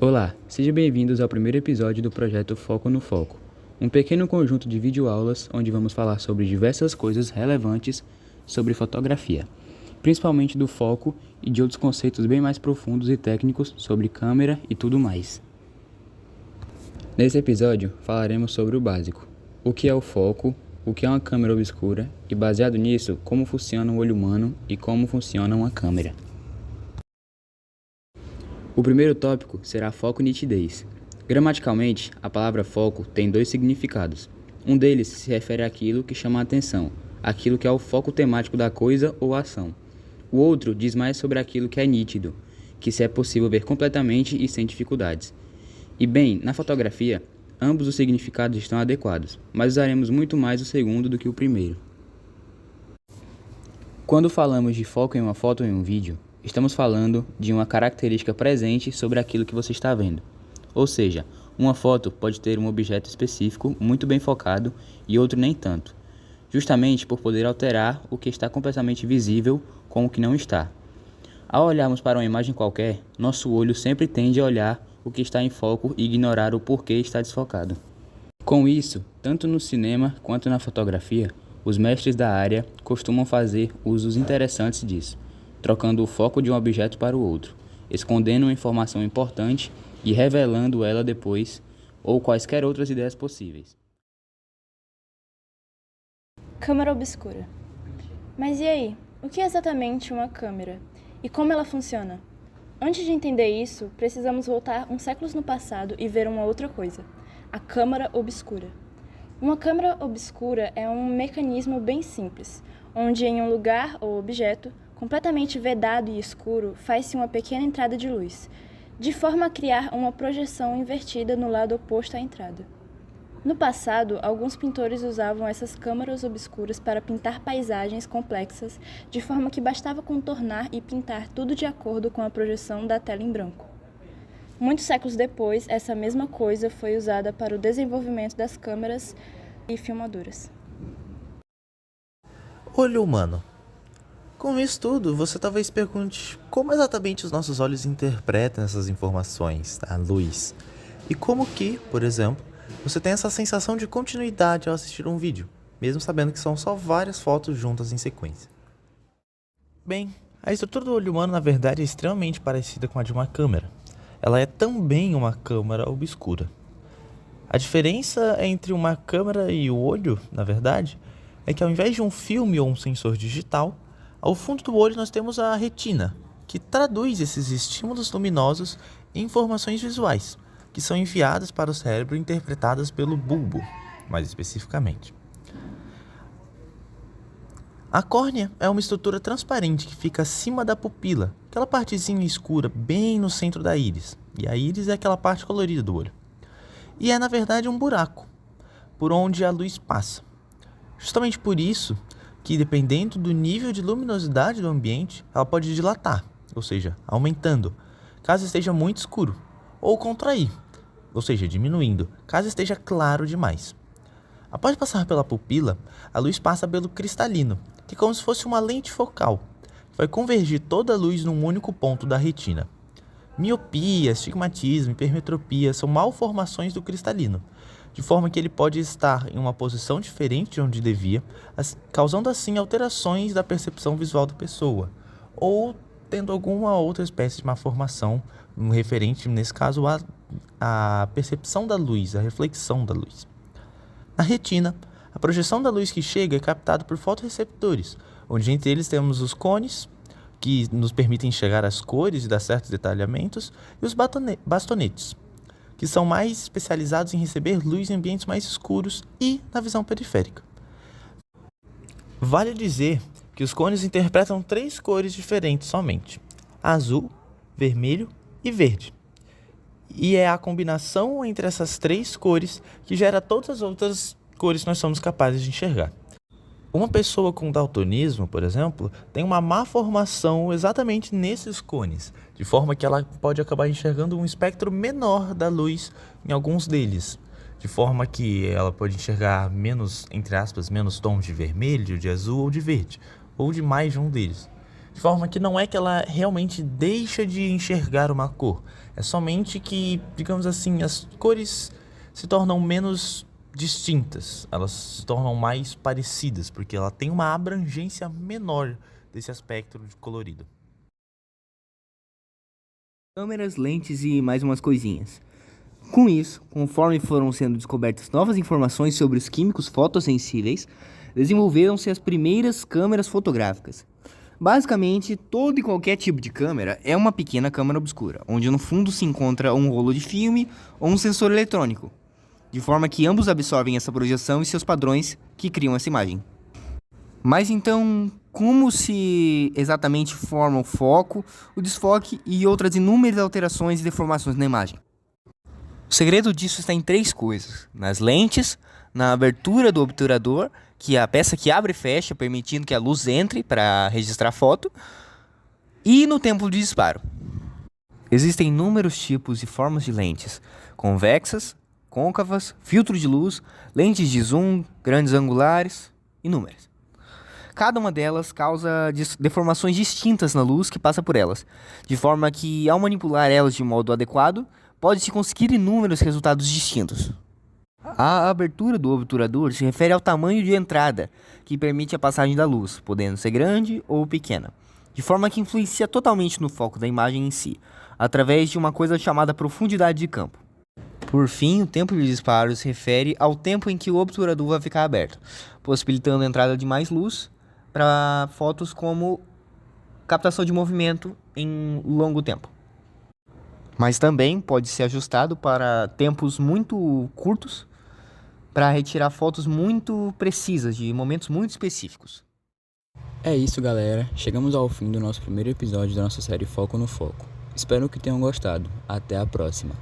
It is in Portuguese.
Olá, sejam bem-vindos ao primeiro episódio do projeto Foco no Foco, um pequeno conjunto de videoaulas onde vamos falar sobre diversas coisas relevantes sobre fotografia, principalmente do foco e de outros conceitos bem mais profundos e técnicos sobre câmera e tudo mais. Nesse episódio falaremos sobre o básico, o que é o foco, o que é uma câmera obscura e, baseado nisso, como funciona o olho humano e como funciona uma câmera. O primeiro tópico será foco e nitidez. Gramaticalmente, a palavra foco tem dois significados. Um deles se refere àquilo que chama a atenção, aquilo que é o foco temático da coisa ou ação. O outro diz mais sobre aquilo que é nítido, que se é possível ver completamente e sem dificuldades. E bem, na fotografia, ambos os significados estão adequados, mas usaremos muito mais o segundo do que o primeiro. Quando falamos de foco em uma foto ou em um vídeo, estamos falando de uma característica presente sobre aquilo que você está vendo. Ou seja, uma foto pode ter um objeto específico muito bem focado e outro nem tanto, justamente por poder alterar o que está completamente visível com o que não está. Ao olharmos para uma imagem qualquer, nosso olho sempre tende a olhar o que está em foco e ignorar o porquê está desfocado. Com isso, tanto no cinema quanto na fotografia, os mestres da área costumam fazer usos interessantes disso, trocando o foco de um objeto para o outro, escondendo uma informação importante e revelando ela depois, ou quaisquer outras ideias possíveis. Câmera obscura. Mas e aí? O que é exatamente uma câmera? E como ela funciona? Antes de entender isso, precisamos voltar uns séculos no passado e ver uma outra coisa: a câmara obscura. Uma câmara obscura é um mecanismo bem simples, onde em um lugar ou objeto completamente vedado e escuro faz-se uma pequena entrada de luz, de forma a criar uma projeção invertida no lado oposto à entrada. No passado, alguns pintores usavam essas câmaras obscuras para pintar paisagens complexas, de forma que bastava contornar e pintar tudo de acordo com a projeção da tela em branco. Muitos séculos depois, essa mesma coisa foi usada para o desenvolvimento das câmeras e filmadoras. Olho humano. Com isso tudo, você talvez pergunte como exatamente os nossos olhos interpretam essas informações, a luz, e como que, por exemplo, você tem essa sensação de continuidade ao assistir um vídeo, mesmo sabendo que são só várias fotos juntas em sequência. Bem, a estrutura do olho humano na verdade é extremamente parecida com a de uma câmera. Ela é também uma câmara obscura. A diferença entre uma câmera e o olho, na verdade, é que ao invés de um filme ou um sensor digital, ao fundo do olho nós temos a retina, que traduz esses estímulos luminosos em informações visuais, que são enviadas para o cérebro e interpretadas pelo bulbo, mais especificamente. A córnea é uma estrutura transparente que fica acima da pupila, aquela partezinha escura bem no centro da íris, e a íris é aquela parte colorida do olho. E é na verdade um buraco, por onde a luz passa. Justamente por isso que, dependendo do nível de luminosidade do ambiente, ela pode dilatar, ou seja, aumentando, caso esteja muito escuro, ou contrair, ou seja, diminuindo, caso esteja claro demais. Após passar pela pupila, a luz passa pelo cristalino, que é como se fosse uma lente focal, que vai convergir toda a luz num único ponto da retina. Miopia, astigmatismo, hipermetropia são malformações do cristalino, de forma que ele pode estar em uma posição diferente de onde devia, causando assim alterações da percepção visual da pessoa, ou tendo alguma outra espécie de malformação referente, nesse caso, à percepção da luz, à reflexão da luz. Na retina, a projeção da luz que chega é captada por fotorreceptores, onde entre eles temos os cones, que nos permitem enxergar as cores e dar certos detalhamentos, e os bastonetes, que são mais especializados em receber luz em ambientes mais escuros e na visão periférica. Vale dizer que os cones interpretam 3 cores diferentes somente: azul, vermelho e verde. E é a combinação entre essas 3 cores que gera todas as outras cores que nós somos capazes de enxergar. Uma pessoa com daltonismo, por exemplo, tem uma má formação exatamente nesses cones, de forma que ela pode acabar enxergando um espectro menor da luz em alguns deles, de forma que ela pode enxergar menos, entre aspas, menos tons de vermelho, de azul ou de verde, ou de mais de um deles. De forma que não é que ela realmente deixa de enxergar uma cor. É somente que, digamos assim, as cores se tornam menos distintas. Elas se tornam mais parecidas, porque ela tem uma abrangência menor desse aspecto de colorido. Câmeras, lentes e mais umas coisinhas. Com isso, conforme foram sendo descobertas novas informações sobre os químicos fotossensíveis, desenvolveram-se as primeiras câmeras fotográficas. Basicamente, todo e qualquer tipo de câmera é uma pequena câmera obscura, onde no fundo se encontra um rolo de filme ou um sensor eletrônico, de forma que ambos absorvem essa projeção e seus padrões que criam essa imagem. Mas então, como se exatamente forma o foco, o desfoque e outras inúmeras alterações e deformações na imagem? O segredo disso está em 3 coisas: nas lentes, na abertura do obturador, que é a peça que abre e fecha, permitindo que a luz entre para registrar a foto, e no tempo de disparo. Existem inúmeros tipos e formas de lentes: convexas, côncavas, filtro de luz, lentes de zoom, grandes angulares, inúmeras. Cada uma delas causa deformações distintas na luz que passa por elas, de forma que, ao manipular elas de modo adequado, pode-se conseguir inúmeros resultados distintos. A abertura do obturador se refere ao tamanho de entrada, que permite a passagem da luz, podendo ser grande ou pequena, de forma que influencia totalmente no foco da imagem em si, através de uma coisa chamada profundidade de campo. Por fim, o tempo de disparo se refere ao tempo em que o obturador vai ficar aberto, possibilitando a entrada de mais luz para fotos como captação de movimento em longo tempo. Mas também pode ser ajustado para tempos muito curtos, para retirar fotos muito precisas de momentos muito específicos. É isso, galera. Chegamos ao fim do nosso primeiro episódio da nossa série Foco no Foco. Espero que tenham gostado. Até a próxima.